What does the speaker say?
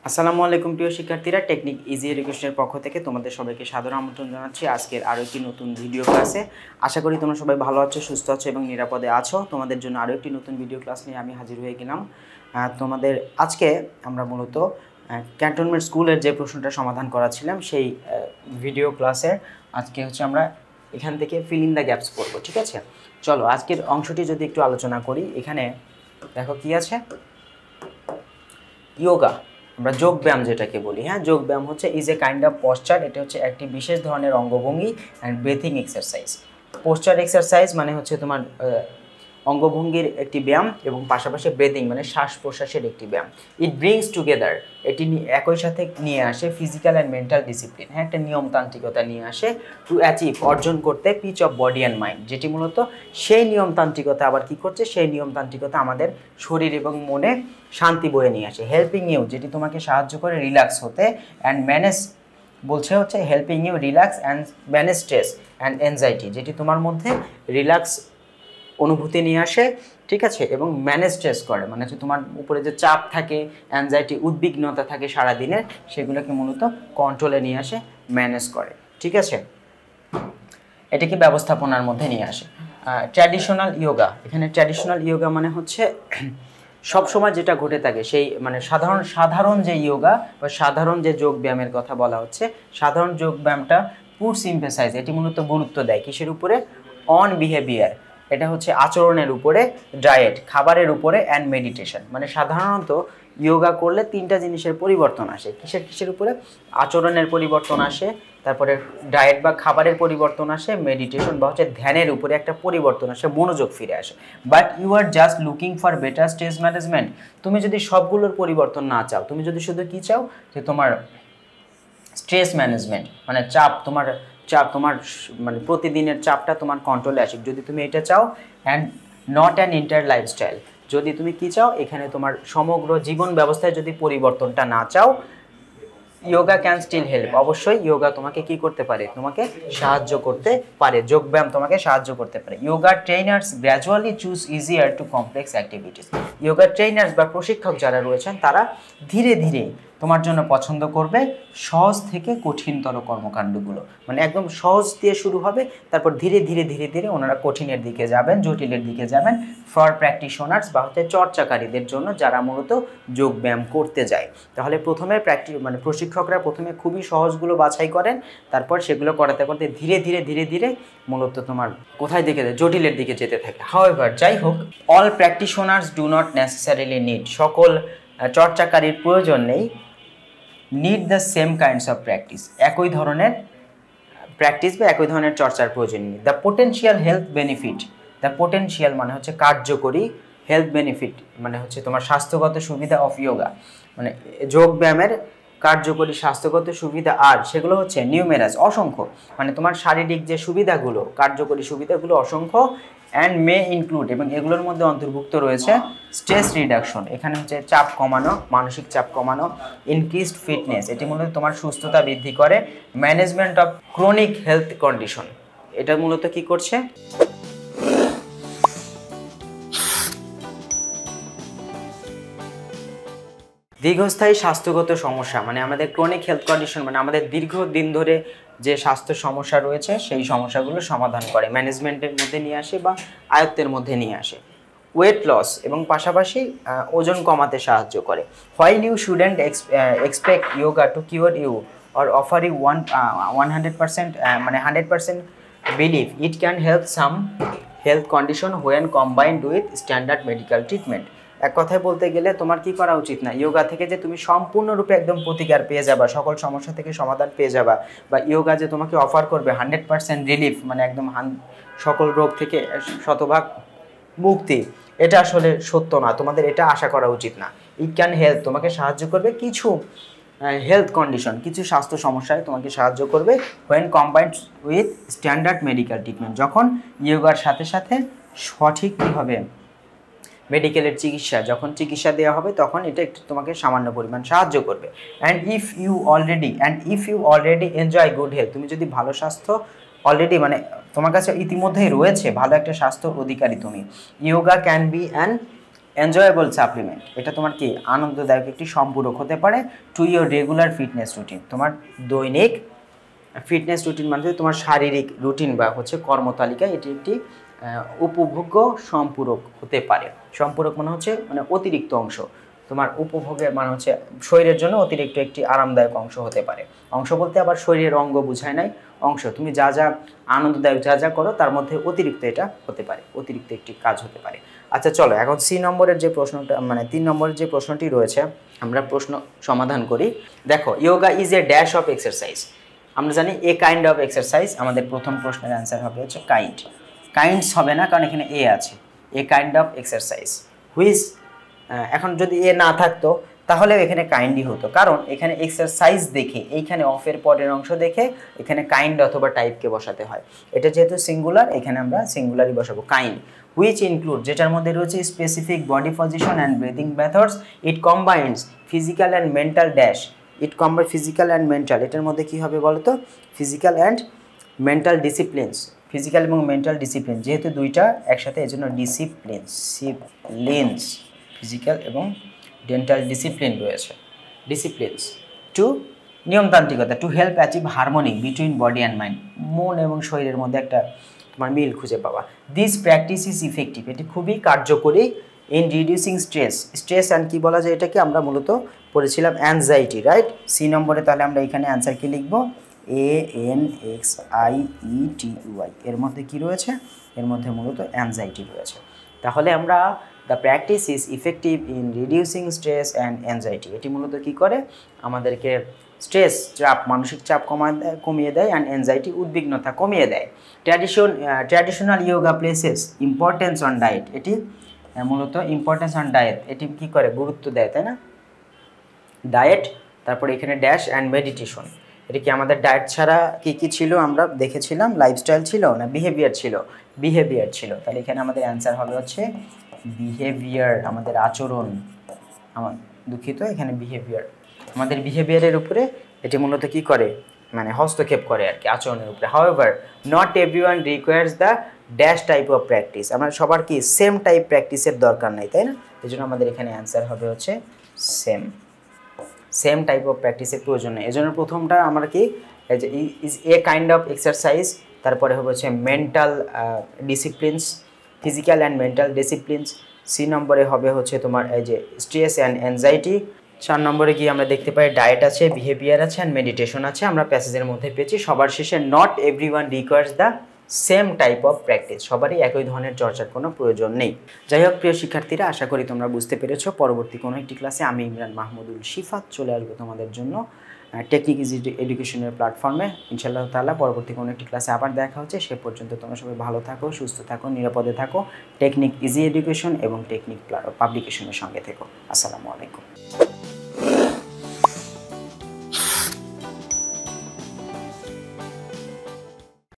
আসসালামু আলাইকুম প্রিয় শিক্ষার্থীরা, টেকনিক ইজি এডুকেশনের পক্ষ থেকে তোমাদের সবাইকে সাদর আমন্ত্রণ জানাচ্ছি আজকের আরও একটি নতুন ভিডিও ক্লাসে। আশা করি তোমরা সবাই ভালো আছো, সুস্থ আছো এবং নিরাপদে আছো। তোমাদের জন্য আরও একটি নতুন ভিডিও ক্লাস নিয়ে আমি হাজির হয়ে গেলাম। তোমাদের আজকে আমরা মূলত ক্যান্টনমেন্ট স্কুলের যে প্রশ্নটা সমাধান করাছিলাম সেই ভিডিও ক্লাসের আজকে আমরা এখান থেকে ফিল ইন দ্য গ্যাপস করবো। ঠিক আছে, চলো আজকের অংশটি যদি একটু আলোচনা করি। এখানে দেখো কি আছে, ইয়োগা, আমরা যোগ ব্যায়াম যেটাকে বলি। যোগ ব্যায়াম হচ্ছে is a kind of posture. এটা হচ্ছে একটি বিশেষ ধরনের অঙ্গভঙ্গি and breathing exercise. Posture exercise মানে হচ্ছে তোমার অঙ্গভঙ্গির একটি ব্যায়াম এবং পাশাপাশি ব্রেথিং মানে শ্বাস প্রশ্বাসের একটি ব্যায়াম। ইট ব্রিংস টুগেদার, এটি একই সাথে নিয়ে আসে ফিজিক্যাল অ্যান্ড মেন্টাল ডিসিপ্লিন, একটা নিয়মতান্ত্রিকতা নিয়ে আসে টু অ্যাচিভ, অর্জন করতে peace of body and mind, যেটি মূলত সেই নিয়মতান্ত্রিকতা আবার কি করছে, সেই নিয়মতান্ত্রিকতা আমাদের শরীর এবং মনে শান্তি বয়ে নিয়ে আসে। হেল্পিং ইউ, যেটি তোমাকে সাহায্য করে রিল্যাক্স হতে, অ্যান্ড ম্যানেজ বলছে হচ্ছে helping you relax and manage stress and anxiety, যেটি তোমার মধ্যে রিল্যাক্স অনুভূতি নিয়ে আসে। ঠিক আছে, এবং ম্যানেজ স্ট্রেস করে, মানে হচ্ছে তোমার উপরে যে চাপ থাকে, অ্যাংজাইটি, উদ্বিগ্নতা থাকে সারাদিনের, সেগুলোকে মূলত কন্ট্রোলে নিয়ে আসে, ম্যানেজ করে। ঠিক আছে, এটাকে ব্যবস্থাপনার মধ্যে নিয়ে আসে। ট্র্যাডিশনাল ইয়োগা, এখানে ট্র্যাডিশনাল ইয়োগা মানে হচ্ছে সবসময় যেটা ঘটে থাকে সেই মানে সাধারণ যে ইয়োগা বা সাধারণ যে যোগ ব্যায়ামের কথা বলা হচ্ছে, সাধারণ যোগ ব্যায়ামটা পুটস এমফাসাইজ, এটি মূলত গুরুত্ব দেয় কিসের উপরে, অন বিহেভিয়ার, এটা হচ্ছে আচরণের উপরে, ডায়েট খাবারের উপরে, অ্যান্ড মেডিটেশন। মানে সাধারণত ইয়োগা করলে তিনটা জিনিসের পরিবর্তন আসে। কিসের উপরে, আচরণের পরিবর্তন আসে, তারপরে ডায়েট বা খাবারের পরিবর্তন আসে, মেডিটেশন বা হচ্ছে ধ্যানের উপরে একটা পরিবর্তন আসে, মনোযোগ ফিরে আসে। But you are just looking for better stress management, তুমি যদি সবগুলোর পরিবর্তন না চাও, তুমি যদি শুধু কী চাও যে তোমার স্ট্রেস ম্যানেজমেন্ট মানে তোমার মানে প্রতিদিনের চাপটা তোমার কন্ট্রোলে আসে, যদি তুমি এটা চাও, and not an inter lifestyle, যদি তুমি কি চাও, এখানে তোমার সমগ্র জীবন ব্যবস্থায় যদি পরিবর্তনটা না চাও, ইয়োগা ক্যান স্টিল হেল্প, অবশ্যই ইয়োগা তোমাকে কি করতে পারে, তোমাকে সাহায্য করতে পারে, যোগব্যায়াম তোমাকে সাহায্য করতে পারে। Yoga trainers gradually choose easier two complex activities, yoga trainers বা প্রশিক্ষক যারা রয়েছেন তারা ধীরে ধীরে তোমার জন্য পছন্দ করবে সহজ থেকে কঠিনতর কর্মকাণ্ডগুলো, মানে একদম সহজ দিয়ে শুরু হবে, তারপর ধীরে ধীরে ধীরে ধীরে ওনারা কঠিনের দিকে যাবেন, জটিলের দিকে যাবেন, ফর প্র্যাকটিশনার্স বা হচ্ছে চর্চাকারীদের জন্য যারা মূলত যোগ ব্যায়াম করতে যায়। তাহলে প্রথমে মানে প্রশিক্ষকরা প্রথমে খুবই সহজগুলো বাছাই করেন, তারপর সেগুলো করাতে করতে ধীরে ধীরে ধীরে ধীরে মূলত তোমার কোথায় দিকে জটিলের দিকে যেতে থাকে। হাউএভার, যাই হোক, all practitioners do not necessarily need, সকল চর্চাকারীর প্রয়োজন নেই, need the same kinds of practice, একই ধরনের প্র্যাকটিস বা একই ধরনের চর্চার প্রয়োজন নেই। The potential health benefit, the potential মানে হচ্ছে কার্যকরী, হেলথ বেনিফিট মানে হচ্ছে তোমার স্বাস্থ্যগত সুবিধা অফ ইয়োগা, মানে যোগ ব্যায়ামের কার্যকরী স্বাস্থ্যগত সুবিধা, আর সেগুলো হচ্ছে নিউমেরাস, অসংখ্য, মানে তোমার শারীরিক যে সুবিধাগুলো, কার্যকরী সুবিধাগুলো অসংখ্য, অ্যান্ড মে ইনক্লুড, এবং এগুলোর মধ্যে অন্তর্ভুক্ত রয়েছে স্ট্রেস রিডাকশন, এখানে হচ্ছে চাপ কমানো, মানসিক চাপ কমানো, ইনক্রিজড ফিটনেস, এটি মূলত তোমার সুস্থতা বৃদ্ধি করে, management of chronic health condition, এটা মূলত কি করছে, দীর্ঘস্থায়ী স্বাস্থ্যগত সমস্যা, মানে আমাদের ক্রনিক হেলথ কন্ডিশন মানে আমাদের দীর্ঘদিন ধরে যে স্বাস্থ্য সমস্যা রয়েছে সেই সমস্যাগুলো সমাধান করে, ম্যানেজমেন্টের মধ্যে নিয়ে আসে বা আয়ত্তের মধ্যে নিয়ে আসে। ওয়েট লস এবং পাশাপাশি ওজন কমাতে সাহায্য করে। While you shouldn't expect yoga to cure you or offer you 100% মানে 100% believe it can help some health condition when combined with standard medical treatment. এক কথায় বলতে গেলে তোমার কি করা উচিত না, ইয়োগা থেকে যে তুমি সম্পূর্ণরূপে একদম প্রতিকার পেয়ে যাবা, সকল সমস্যা থেকে সমাধান পেয়ে যাবা, বা ইয়োগা যে তোমাকে অফার করবে 100% রিলিফ মানে একদম সকল রোগ থেকে শতভাগ মুক্তি, এটা আসলে সত্য না, তোমাদের এটা আশা করা উচিত না। ইট ক্যান হেল্প, তোমাকে সাহায্য করবে কিছু হেলথ কন্ডিশন, কিছু স্বাস্থ্য সমস্যায় তোমাকে সাহায্য করবে, when combined with standard medical treatment, যখন ইয়োগার সাথে সাথে সঠিক কী হবে, মেডিকেলের চিকিৎসা, যখন চিকিৎসা দেওয়া হবে তখন এটা একটু তোমাকে সামান্য পরিমাণ সাহায্য করবে। And if you already enjoy good health, তুমি যদি ভালো স্বাস্থ্য অলরেডি মানে তোমার কাছে ইতিমধ্যেই রয়েছে, ভালো একটা স্বাস্থ্য অধিকারী তুমি, yoga can be an enjoyable supplement, এটা তোমার কি আনন্দদায়ক একটি সম্পূরক হতে পারে to your regular fitness routine, তোমার দৈনিক ফিটনেস রুটিন মানে তোমার শারীরিক রুটিন বা হচ্ছে কর্মতালিকা, এটি একটি উপভোগ্য সম্পূরক হতে পারে। সম্পূরক মানে হচ্ছে মানে অতিরিক্ত অংশ, তোমার উপভোগের মানে হচ্ছে শরীরের জন্য অতিরিক্ত একটি আরামদায়ক অংশ হতে পারে। অংশ বলতে আবার শরীরের অঙ্গ বোঝায় নাই, অংশ তুমি যা যা আনন্দদায়ক যা যা করো তার মধ্যে অতিরিক্ত এটা হতে পারে, অতিরিক্ত একটি কাজ হতে পারে। আচ্ছা চলো এখন সি নম্বরের যে প্রশ্নটা মানে 3 নম্বরের যে প্রশ্নটি রয়েছে আমরা প্রশ্ন সমাধান করি। দেখো, yoga is a dash of exercise, আমরা জানি এ কাইন্ড অফ এক্সারসাইজ, আমাদের প্রথম প্রশ্নের অ্যান্সার হবে হচ্ছে কাইন্ড, কাইন্ডস হবে না কারণ এখানে এ আছে, এ কাইন্ড অফ এক্সারসাইজ হুইচ, এখন যদি এ না থাকতো তাহলে এখানে কাইন্ডই হতো, কারণ এখানে এক্সারসাইজ দেখে এইখানে অফের পরের অংশ দেখে এখানে কাইন্ড অথবা টাইপকে বসাতে হয়। এটা যেহেতু সিঙ্গুলার এখানে আমরা সিঙ্গুলারই বসাবো কাইন্ড। হুইচ ইনক্লুড, যেটার মধ্যে রয়েছে specific body position and breathing methods, it combines physical and mental dash, it combine physical and mental, এটার মধ্যে কী হবে বলো তো, physical and mental disciplines, physical এবং মেন্টাল ডিসিপ্লিন যেহেতু দুইটা একসাথে এজন্য ডিসিপ্লিনস, ফিজিক্যাল এবং মেন্টাল ডিসিপ্লিন রয়েছে, ডিসিপ্লিনস। টু নিয়মতান্ত্রিকতা, to help achieve harmony between body and mind, মন এবং শরীরের মধ্যে একটা তোমার মিল খুঁজে পাওয়া। দিস প্র্যাকটিস ইজ ইফেক্টিভ, এটি খুবই কার্যকরী in reducing stress, stress and কী বলা যায় এটাকে আমরা মূলত পড়েছিলাম অ্যাংজাইটি, রাইট। সি নম্বরে তাহলে আমরা এখানে অ্যান্সার কি লিখব, ANXIETY, এর মধ্যে কি রয়েছে, এর মধ্যে মূলত অ্যাংজাইটি রয়েছে। তাহলে আমরা the practice is effective in reducing stress and anxiety, এটি মূলত কী করে আমাদেরকে স্ট্রেস চাপ মানসিক চাপ কমিয়ে দেয় অ্যান্ড অ্যাংজাইটি উদ্বিগ্নতা কমিয়ে দেয়। Traditional yoga places importance on diet, এটি মূলত ইম্পর্টেন্স অন ডায়েট, এটি কী করে গুরুত্ব দেয় তাই না, ডায়েট, তারপরে এখানে ড্যাশ অ্যান্ড মেডিটেশন, এটা কি আমাদের ডায়েট ছাড়া কী কী ছিল আমরা দেখেছিলাম, লাইফস্টাইল ছিল না বিহেভিয়ার ছিল, বিহেভিয়ার ছিল, তাহলে এখানে আমাদের অ্যান্সার হবে হচ্ছে বিহেভিয়ার, আমাদের আচরণ, আমার দুঃখিত এখানে বিহেভিয়ার, আমাদের বিহেভিয়ারের উপরে এটি মূলত কী করে মানে হস্তক্ষেপ করে আর কি আচরণের উপরে। However not everyone requires the dash type of practice, আমরা সবার কি সেম টাইপ প্র্যাকটিসের দরকার নেই তাই না, এই জন্য আমাদের এখানে অ্যান্সার হবে হচ্ছে সেম টাইপ অফ প্র্যাকটিসের প্রয়োজন নেই। এই জন্য প্রথমটা আমরা কি is a kind of exercise, তারপরে হবে হচ্ছে mental disciplines, physical and mental disciplines. C নম্বরে হবে হচ্ছে তোমার এই যে স্ট্রেস অ্যান্ড অ্যাংজাইটি। 4 নম্বরে গিয়ে আমরা দেখতে পাই ডায়েট আছে, বিহেভিয়ার আছে অ্যান্ড মেডিটেশন আছে, আমরা প্যাসেজের মধ্যে পেয়েছি। সবার শেষে not everyone requires the same type of practice, সবারই একই ধরনের চর্চার কোনো প্রয়োজন নেই। যাই হোক প্রিয় শিক্ষার্থীরা, আশা করি তোমরা বুঝতে পেরেছো। পরবর্তী কোনো একটি ক্লাসে আমি ইমরান মাহমুদুল শিফাত চলে আসবো তোমাদের জন্য টেকনিক ইজি এডুকেশনের প্ল্যাটফর্মে। ইনশাআল্লাহ তাআলা পরবর্তী কোনো একটি ক্লাসে আবার দেখা হচ্ছে। সে পর্যন্ত তোমরা সবাই ভালো থাকো, সুস্থ থাকো, নিরাপদে থাকো। টেকনিক ইজি এডুকেশন এবং টেকনিক পাবলিকেশনের সঙ্গে থেকো। আসসালামু আলাইকুম।